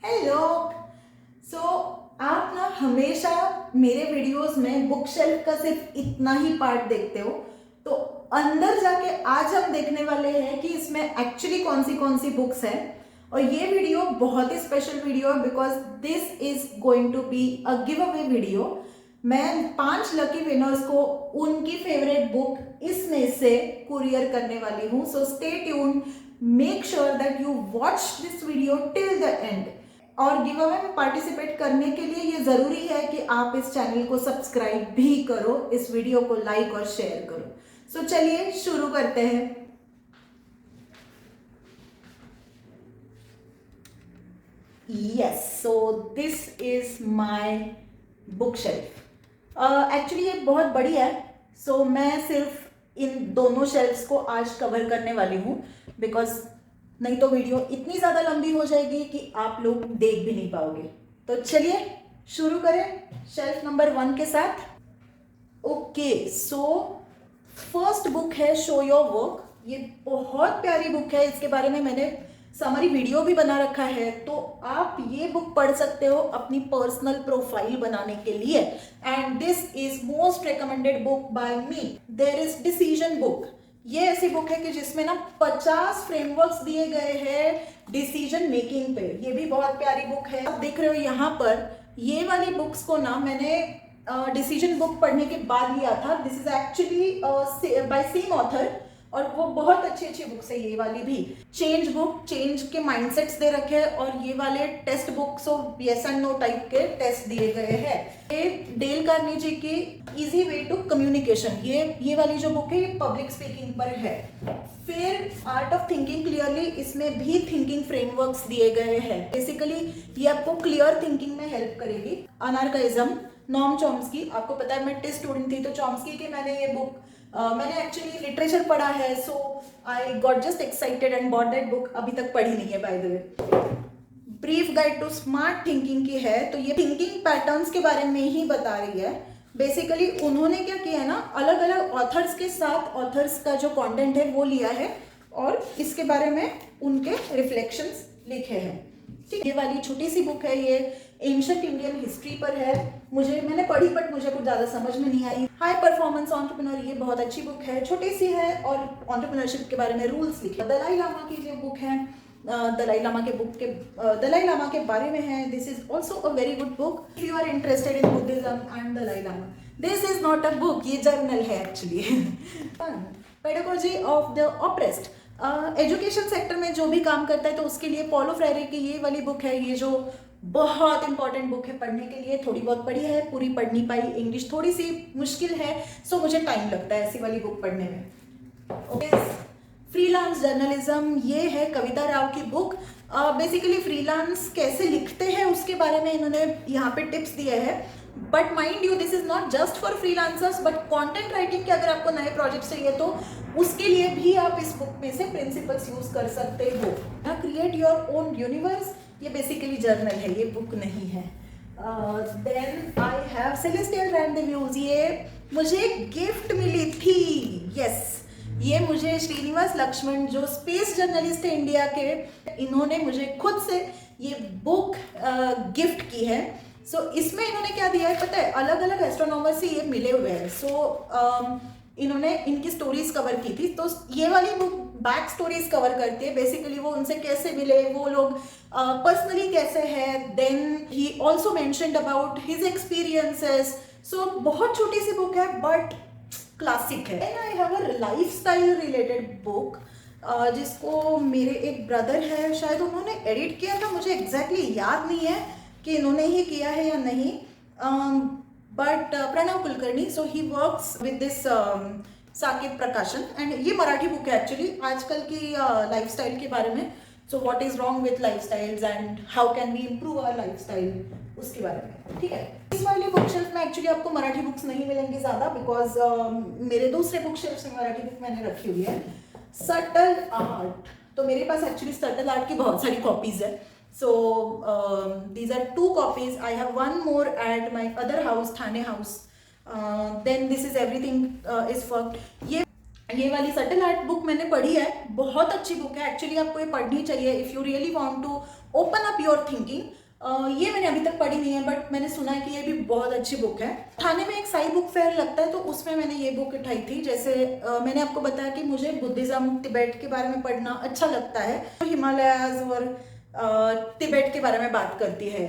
Hello. सो आप ना हमेशा मेरे वीडियोस में बुक शेल्फ का सिर्फ इतना ही पार्ट देखते हो, तो अंदर जाके आज हम देखने वाले हैं कि इसमें एक्चुअली कौन सी बुक्स हैं। और ये वीडियो बहुत ही स्पेशल वीडियो है because this is going to be a giveaway video. मैं 5 लकी विनर्स को उनकी फेवरेट बुक इसमें से कुरियर करने वाली हूँ। So stay tuned, make sure that you watch this video till the end. और गिव अवे में पार्टिसिपेट करने के लिए ये जरूरी है कि आप इस चैनल को सब्सक्राइब भी करो, इस वीडियो को लाइक और शेयर करो। सो चलिए शुरू करते हैं। Yes, so this is my book shelf. Actually ये बहुत बड़ी है, सो मैं सिर्फ इन दोनों शेल्फ्स को आज कवर करने वाली हूँ बिकॉज नहीं तो वीडियो इतनी ज़्यादा लंबी हो जाएगी कि आप लोग देख भी नहीं पाओगे। तो चलिए शुरू करें शेल्फ नंबर 1 के साथ। ओके, सो फर्स्ट बुक है शो योर वर्क। ये बहुत प्यारी बुक है, इसके बारे में मैंने समरी वीडियो भी बना रखा है, तो आप ये बुक पढ़ सकते हो अपनी पर्सनल प्रोफाइल बनाने के लिए। And this is most recommended book by me. There is decision book. ये ऐसी बुक है कि जिसमें ना 50 फ्रेमवर्क्स दिए गए हैं डिसीजन मेकिंग पे। ये भी बहुत प्यारी बुक है। आप देख रहे हो यहाँ पर, ये वाली बुक्स को ना मैंने डिसीजन बुक पढ़ने के बाद लिया था। This is actually by same author और वो बहुत अच्छी अच्छी बुक्स है। ये वाली भी चेंज बुक, चेंज के माइंडसेट्स दे रखे हैं, और ये वाले test books of yes and no type के टेस्ट दिए गए हैं। ये डेल कार्नेगी की इजी वे टू कम्युनिकेशन, ये वाली जो बुक है ये पब्लिक स्पीकिंग पर है। फिर आर्ट ऑफ थिंकिंग क्लियरली, इसमें भी थिंकिंग फ्रेमवर्क्स दिए गए हैं। बेसिकली ये आपको क्लियर थिंकिंग में हेल्प करेगी। अनार्काइज्म, नॉर्म चॉम्स्की। आपको पता है मैं टेस्ट स्टूडेंट थी, तो चॉम्स्की की मैंने ये बुक मैंने एक्चुअली लिटरेचर पढ़ा है, so I got just excited and bought that book. अभी तक पढ़ी नहीं है by the way. Brief guide to smart thinking की है, तो ये थिंकिंग पैटर्न्स के बारे में ही बता रही है। बेसिकली उन्होंने क्या किया है ना, अलग अलग ऑथर्स के साथ ऑथर्स का जो कंटेंट है वो लिया है और इसके बारे में उनके रिफ्लेक्शंस लिखे हैं। ठीक, ये वाली छोटी सी बुक है, ये एंशिएंट इंडियन हिस्ट्री पर है। मैंने पढ़ी बट मुझे कुछ ज़्यादा समझ में नहीं आई। हाई परफॉर्मेंस एंटरप्रेन्योर, ये बहुत अच्छी बुक है, छोटी सी है और एंटरप्रेन्योरशिप के बारे में रूल्स लिखे। दलाई लामा की जो बुक है, दलाई लामा के बारे में है। This is also a very good book if you are interested in Buddhism and Dalai Lama. This is not a book, ये जर्नल है actually. Pedagogy of the oppressed, education sector में जो भी काम करता है तो उसके लिए पॉलो फ्रेरे की ये वाली बुक है, ये जो बहुत इंपॉर्टेंट बुक है पढ़ने के लिए। थोड़ी बहुत पढ़ी है, पूरी पढ़ नहीं पाई, इंग्लिश थोड़ी सी मुश्किल है, सो मुझे टाइम लगता है ऐसी वाली बुक पढ़ने में। ओके, फ्रीलांस जर्नलिज्म, ये है कविता राव की बुक। बेसिकली फ्रीलांस कैसे लिखते हैं उसके बारे में इन्होंने यहाँ पे टिप्स दिए हैं। But mind you, this is not just for freelancers but content writing के अगर आपको नए प्रोजेक्ट चाहिए तो उसके लिए भी आप इस बुक में से प्रिंसिपल्स यूज कर सकते हो। क्रिएट योर ओन यूनिवर्स, ये बेसिकली जर्नल है, ये बुक नहीं है। देन आई हैव सेलेस्टियल रेंडेव्यूज, ये मुझे गिफ्ट मिली थी। यस, ये मुझे श्रीनिवास लक्ष्मण जो स्पेस जर्नलिस्ट है इंडिया के, इन्होंने मुझे खुद से ये बुक गिफ्ट की है। सो इसमें इन्होंने क्या दिया है पता है, अलग अलग एस्ट्रोनॉमर से ये मिले हुए हैं। सो इन्होंने इनकी स्टोरीज कवर की थी, तो ये वाली बुक बैक स्टोरीज कवर करती है। बेसिकली वो उनसे कैसे मिले, वो लोग पर्सनली कैसे है। Then he also mentioned about his experiences. So बहुत छोटी सी बुक है बट क्लासिक है। And I have a lifestyle related book जिसको मेरे एक ब्रदर है, शायद उन्होंने एडिट किया था, मुझे एग्जैक्टली याद नहीं है कि इन्होंने ही किया है या नहीं। But Pranav Kulkarni, so he works with this Saket Prakashan, and ये मराठी बुक है एक्चुअली आजकल की लाइफस्टाइल के बारे में। So what is wrong with lifestyles and how can we improve our lifestyle, उसके बारे में। ठीक है, इस वाली बुक शेल्फ में एक्चुअली आपको मराठी बुक्स नहीं मिलेंगी ज़्यादा बिकॉज मेरे दूसरे बुक शेल्फ में मराठी बुक मैंने रखी हुई है। सटल आर्ट, तो मेरे पास एक्चुअली सटल आर्ट की बहुत सारी कॉपीज है। So these are 2 copies. I have one more at my other house, Thane house. Then this is everything is for ये वाली सटल आर्ट बुक मैंने पढ़ी है, बहुत अच्छी बुक है एक्चुअली। आपको ये पढ़नी चाहिए if you really want to open up your thinking. ये मैंने अभी तक पढ़ी नहीं है, बट मैंने सुना है कि ये भी बहुत अच्छी बुक है। थाने में एक साई बुक फेयर लगता है, तो उसमें मैंने ये बुक उठाई थी। जैसे मैंने आपको बताया कि मुझे बुद्धिज्म, तिब्बत के बारे में पढ़ना अच्छा लगता है। तो हिमालयाज और तिब्बत के बारे में बात करती है।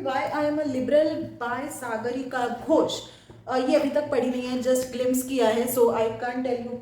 Why I am a liberal by Sagarika Ghose, ये अभी तक पढ़ी नहीं है, जस्ट ग्लिम्स किया है, so I can't tell you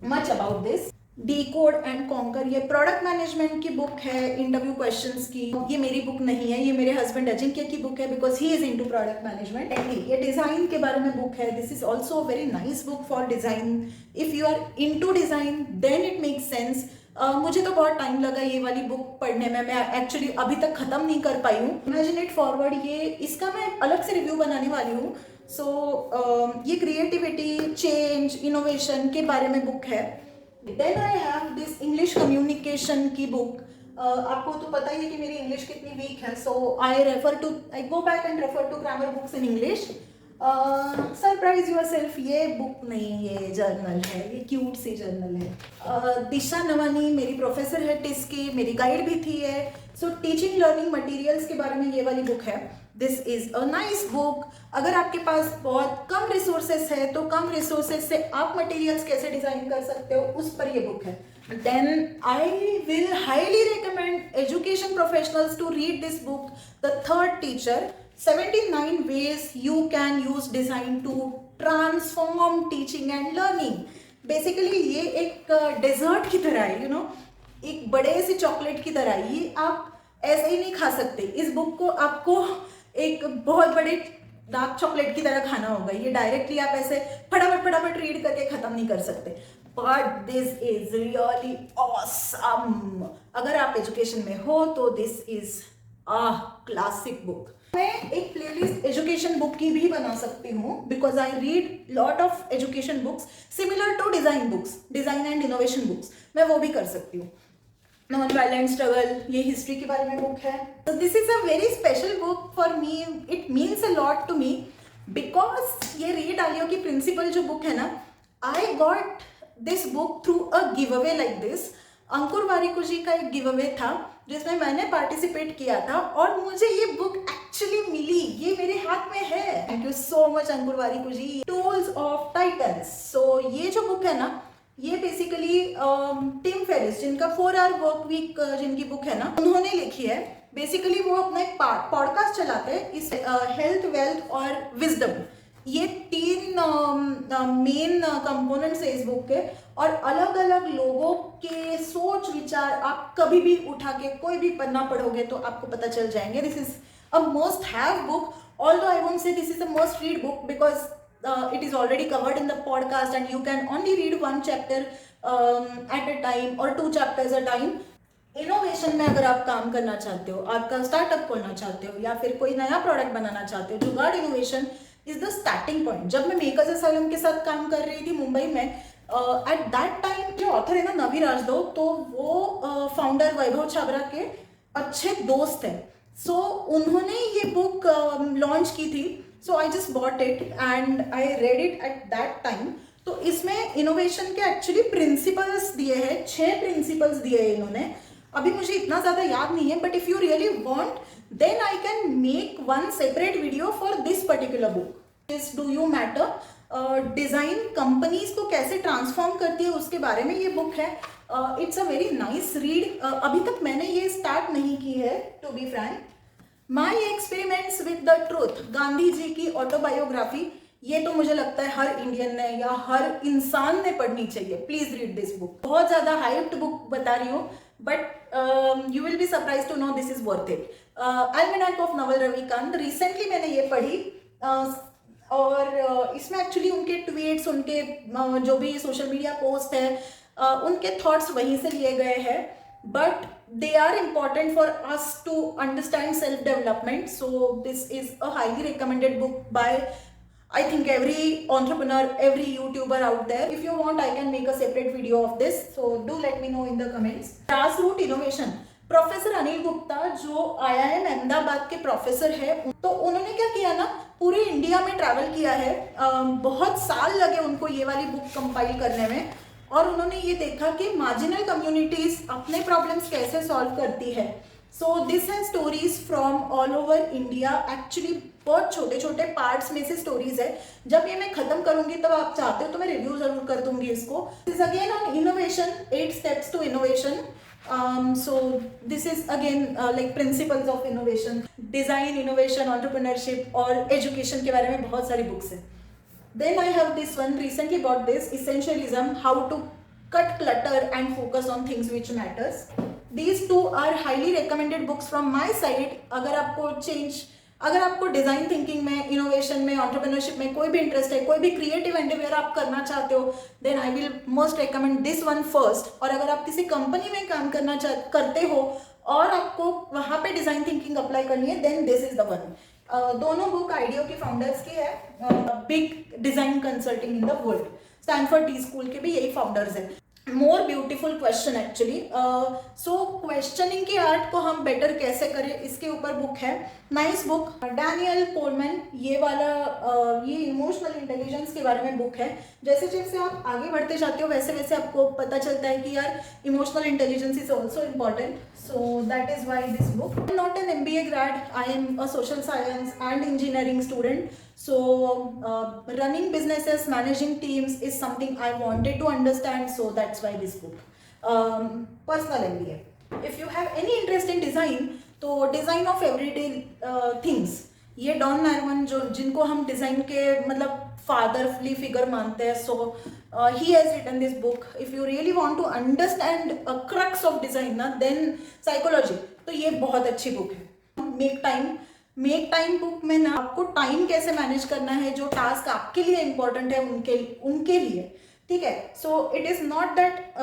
much about this. Decode and conquer, ये प्रोडक्ट मैनेजमेंट की बुक है, इंटरव्यू क्वेश्चंस की। ये मेरी बुक नहीं है, ये मेरे हस्बैंड अजिंक्य की बुक है, because he is into product management. ये डिजाइन के बारे में बुक है। This is also very nice book for design. If you are into design then it makes sense. मुझे तो बहुत टाइम लगा ये वाली बुक पढ़ने में, मैं एक्चुअली अभी तक खत्म नहीं कर पाई हूँ। इमेजिन इट फॉरवर्ड, ये इसका मैं अलग से रिव्यू बनाने वाली हूँ। सो ये क्रिएटिविटी, चेंज, इनोवेशन के बारे में बुक है। Then I have this English communication की बुक। आपको तो पता ही है कि मेरी इंग्लिश कितनी वीक है, so I go back and refer to grammar books in English. Surprise yourself, ये बुक नहीं, ये जर्नल है, ये क्यूट सी जर्नल है। दिशा नवानी मेरी प्रोफेसर है टिस की, मेरी गाइड भी थी है। सो टीचिंग लर्निंग मटेरियल्स के बारे में ये वाली बुक है। This is a nice book. अगर आपके पास बहुत कम रिसोर्सेस है तो कम रिसोर्सेस से आप मटेरियल्स कैसे डिजाइन कर सकते हो, उस पर ये बुक है। Then I will highly recommend education professionals to read this book, the third teacher, 79 ways you can use design to transform teaching and learning। Basically ये एक डेजर्ट की तरह है, एक बड़े से चॉकलेट की तरह। ये आप ऐसे ही नहीं खा सकते, इस बुक को आपको एक बहुत बड़े डार्क चॉकलेट की तरह खाना होगा। ये डायरेक्टली आप ऐसे फटाफट रीड करके खत्म नहीं कर सकते। But this is really awesome. अगर आप एजुकेशन में हो तो दिस इज क्लासिक बुक। मैं एक प्लेलिस्ट एजुकेशन बुक की भी बना सकती हूँ, because I read lot of education books similar to design books, design and innovation books, मैं वो भी कर सकती हूँ। नॉन वायलेंट स्ट्रगल, ये हिस्ट्री के बारे में बुक है। तो this is a very special book for me, it means a lot to me, because ये री डालियो की प्रिंसिपल जो बुक है ना, I got this book through a giveaway like this. अंकुर वारिकू जी का एक गिव अवे था जिसमें मैंने पार्टिसिपेट किया था और मुझे ये बुक एक्चुअली मिली, ये मेरे हाथ में है। Thank you so much Ankur Warikoo ji. Tools of Titans, सो ये जो बुक है ना, ये बेसिकली टिम फेरिस, जिनका 4 आवर वर्क वीक जिनकी बुक है ना, उन्होंने लिखी है। बेसिकली वो अपना एक पॉडकास्ट चलाते हैं, इस हेल्थ, वेल्थ और विजडम, ये 3 मेन कंपोनेंट्स है इस बुक के। और अलग अलग लोगों के सोच विचार आप कभी भी उठा के कोई भी पन्ना पढ़ोगे तो आपको पता चल जाएंगे। This is a must have book, although I won't say this is a must read book because it is already covered in the podcast and you can only read 1 chapter at a time or 2 chapters a time। Innovation में अगर आप काम करना चाहते हो, आपका startup खोलना चाहते हो या फिर कोई नया प्रोडक्ट बनाना चाहते हो, जुगाड़ innovation is the starting point. जब मैं मेकर्स असाइलम के साथ काम कर रही थी मुंबई में, एट दैट टाइम जो ऑथर है ना नवी राजदो, तो वो फाउंडर वैभव छाबरा के अच्छे दोस्त हैं। सो उन्होंने ये बुक लॉन्च की थी, so I just bought it and I read it at that time. तो इसमें इनोवेशन के एक्चुअली प्रिंसिपल्स दिए हैं, 6 प्रिंसिपल्स दिए हैं इन्होंने। अभी मुझे इतना ज़्यादा याद नहीं है, but if you really want then I can make 1 separate video for this particular book. This do you matter, design companies को कैसे ट्रांसफॉर्म करती है उसके बारे में ये बुक है। It's a very nice read. अभी तक मैंने ये स्टार्ट नहीं की है, to be frank. My experiments with the truth, Gandhi ji की ऑटोबायोग्राफी, ये तो मुझे लगता है हर इंडियन ने या हर इंसान ने पढ़नी चाहिए। Please read this book. बहुत ज़्यादा हाइप्ड बुक बता रही हूँ, but you will be surprise to know this is worth it. Almanack of Naval Ravikant, recently मैंने ये पढ़ी और इसमें एक्चुअली उनके ट्वीट्स, उनके जो भी सोशल मीडिया पोस्ट है, उनके थॉट्स वहीं से लिए गए हैं, but they are important for us to understand self development। So this is a highly recommended book by I think every entrepreneur, every YouTuber out there। If you want I can make a separate video of this, so do let me know in the comments। Grassroot innovation, professor Anil Gupta जो IIM Ahmedabad के professor है, तो उन्होंने क्या किया ना, पूरे India में ट्रैवल किया है। बहुत साल लगे उनको ये वाली बुक कंपाइल करने में, और उन्होंने ये देखा कि मार्जिनल कम्युनिटीज अपने प्रॉब्लम्स कैसे सॉल्व करती है। सो दिस है stories from all over India. Actually बहुत छोटे छोटे पार्ट्स में से स्टोरीज है। जब ये मैं खत्म करूंगी तब आप चाहते हो तो मैं रिव्यू जरूर कर दूंगी इसको। This is again on innovation, 8 steps to innovation. So this is again like principles of innovation, design, innovation, entrepreneurship और education के बारे में बहुत सारी बुक्स है। Then I have this one, recently bought this, Essentialism, how to cut clutter and focus on things which matters. These two are highly recommended books from my side। अगर आपको design thinking में, innovation में, entrepreneurship में कोई भी interest है, कोई भी क्रिएटिव एंडेवर आप करना चाहते हो, then I will most recommend this one first. और अगर आप किसी कंपनी में काम करते हो और आपको वहां पे डिजाइन थिंकिंग अप्लाई करनी है, then this is the one. दोनों बुक आइडियो के फाउंडर्स की है, big design consulting in the world, Stanford D school के भी यही फाउंडर्स है। More beautiful question actually. So questioning की आर्ट को हम बेटर कैसे करें, इसके ऊपर बुक है, नाइस बुक, डैनियल कोलमैन। ये वाला ये इमोशनल इंटेलिजेंस के बारे में बुक है। जैसे जैसे आप आगे बढ़ते जाते हो वैसे वैसे आपको पता चलता है कि यार emotional intelligence is also important. So that is why this book. I am not an MBA grad, I am a social science and engineering student. So running businesses, managing teams is something I wanted to understand, so that's why this book. Personal MBA. If you have any interest in design, तो design of everyday things, ये don मैरमन जो जिनको हम design के मतलब fatherly figure मानते हैं, so he has written this book. If you really want to understand a crux of design ना, देन साइकोलॉजी, तो ये बहुत अच्छी बुक है। मेक टाइम बुक में ना आपको टाइम कैसे मैनेज करना है, जो टास्क आपके लिए इंपॉर्टेंट है उनके लिए, ठीक है। So it is not that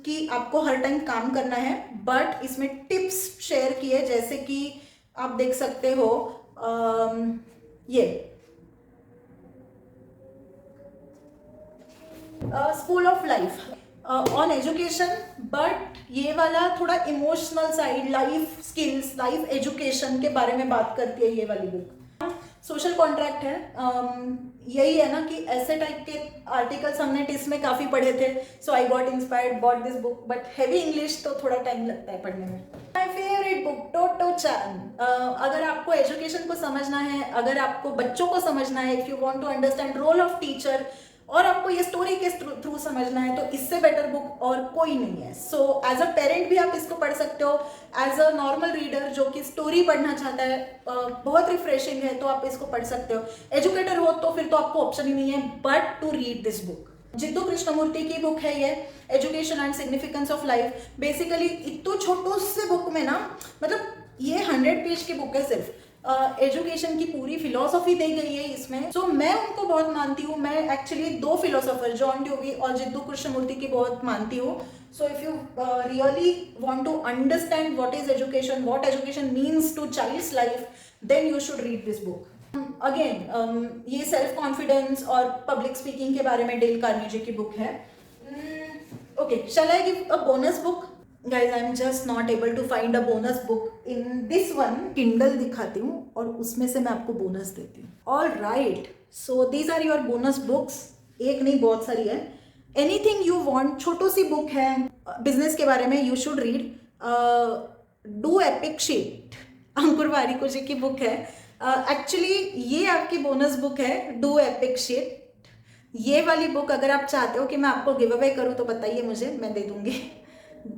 कि आपको हर टाइम काम करना है, बट इसमें टिप्स शेयर किए, जैसे कि आप देख सकते हो ये school of life on education, but ये वाला थोड़ा emotional side, life skills, life education के बारे में बात करती है ये वाली बुक। सोशल कॉन्ट्रैक्ट है। यही है ना कि ऐसे टाइप के आर्टिकल्स हमने टिस में काफ़ी पढ़े थे, so I got inspired, bought this book, but heavy English तो थोड़ा टाइम लगता है पढ़ने में। My favourite book, Totto Chan. अगर आपको एजुकेशन को समझना है, अगर आपको बच्चों को समझना है, if you want to understand role of teacher, और आपको ये स्टोरी के थ्रू समझना है, तो इससे बेटर बुक और कोई नहीं है। सो एज अ पेरेंट भी आप इसको पढ़ सकते हो, एज अ नॉर्मल रीडर जो कि स्टोरी पढ़ना चाहता है, बहुत रिफ्रेशिंग है, तो आप इसको पढ़ सकते हो। एजुकेटर हो तो फिर तो आपको ऑप्शन ही नहीं है but to read this book. Jiddu Krishnamurti की बुक है ये, education and significance of life. Basically इतने छोटो से बुक में ना, मतलब ये 100 पेज की बुक है सिर्फ, एजुकेशन की पूरी फिलोसॉफी दी गई है इसमें। सो मैं उनको बहुत मानती हूँ। मैं एक्चुअली 2 फिलोसोफर, जॉन ड्यूवी और जिद्दू कृष्णमूर्ति की बहुत मानती हूँ। So if you really want to understand what is education, what education means to child's life, then you should read this book. Again ये सेल्फ कॉन्फिडेंस और पब्लिक स्पीकिंग के बारे में डेल कार्नेगी की बुक है। Okay, shall I give a bonus book? Guys, I am just not able to find a bonus book in this one. Kindle दिखाती हूँ और उसमें से मैं आपको बोनस देती हूँ। All right, so these are your bonus books. एक नहीं बहुत सारी है। Anything you want, छोटो सी बुक है बिजनेस के बारे में, you should read. Do Epic Shit, अंकुर वारिको जी की बुक है। एक्चुअली ये आपकी बोनस बुक है, Do Epic Shit। ये वाली बुक अगर आप चाहते हो कि मैं आपको गिव अवे करूँ तो बताइए मुझे, मैं दे दूंगी।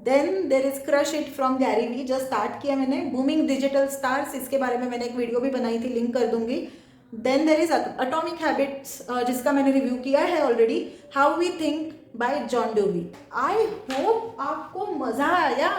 Then there is crush it from Gary Vee, just start किया मैंने। बूमिंग डिजिटल स्टार्स, इसके बारे में मैंने एक वीडियो भी बनाई थी, लिंक कर दूंगी। Then there is atomic habits, जिसका मैंने रिव्यू किया है already, how we think by John Dewey. I hope आपको मजा आया।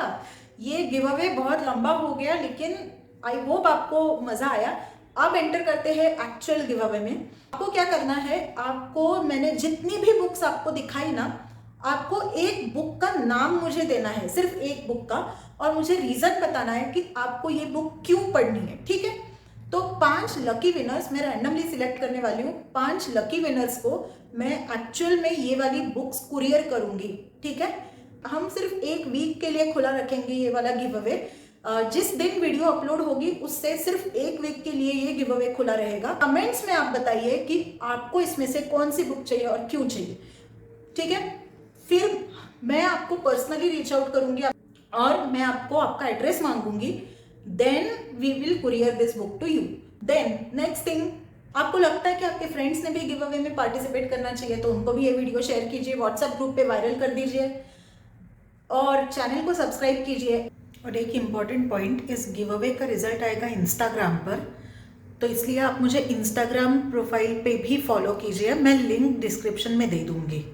ये गिव अवे बहुत लंबा हो गया, लेकिन आई होप आपको मजा आया। अब एंटर करते हैं एक्चुअल गिव अवे में। आपको क्या करना है, आपको मैंने जितनी भी बुक्स आपको दिखाई ना, आपको एक बुक का नाम मुझे देना है, सिर्फ एक बुक का, और मुझे रीजन बताना है कि आपको ये बुक क्यों पढ़नी है, ठीक है। तो 5 लकी विनर्स मैं रैंडमली सिलेक्ट करने वाली हूँ। 5 लकी विनर्स को मैं एक्चुअल में ये वाली बुक्स कुरियर करूंगी, ठीक है। हम सिर्फ 1 वीक के लिए खुला रखेंगे ये वाला गिव अवे। जिस दिन वीडियो अपलोड होगी उससे सिर्फ 1 वीक के लिए ये गिव अवे खुला रहेगा। कमेंट्स में आप बताइए कि आपको इसमें से कौन सी बुक चाहिए और क्यों चाहिए, ठीक है। फिर मैं आपको पर्सनली रीच आउट करूंगी। और मैं आपको आपका एड्रेस मांगूंगी, then we will courier this book to you. Then next thing, आपको लगता है कि आपके फ्रेंड्स ने भी गिव अवे में पार्टिसिपेट करना चाहिए तो उनको भी ये वीडियो शेयर कीजिए, व्हाट्सएप ग्रुप पे वायरल कर दीजिए और चैनल को सब्सक्राइब कीजिए। और एक इम्पॉर्टेंट पॉइंट, इस गिव अवे का रिजल्ट आएगा इंस्टाग्राम पर, तो इसलिए आप मुझे इंस्टाग्राम प्रोफाइल पे भी फॉलो कीजिए, मैं लिंक डिस्क्रिप्शन में दे दूंगी।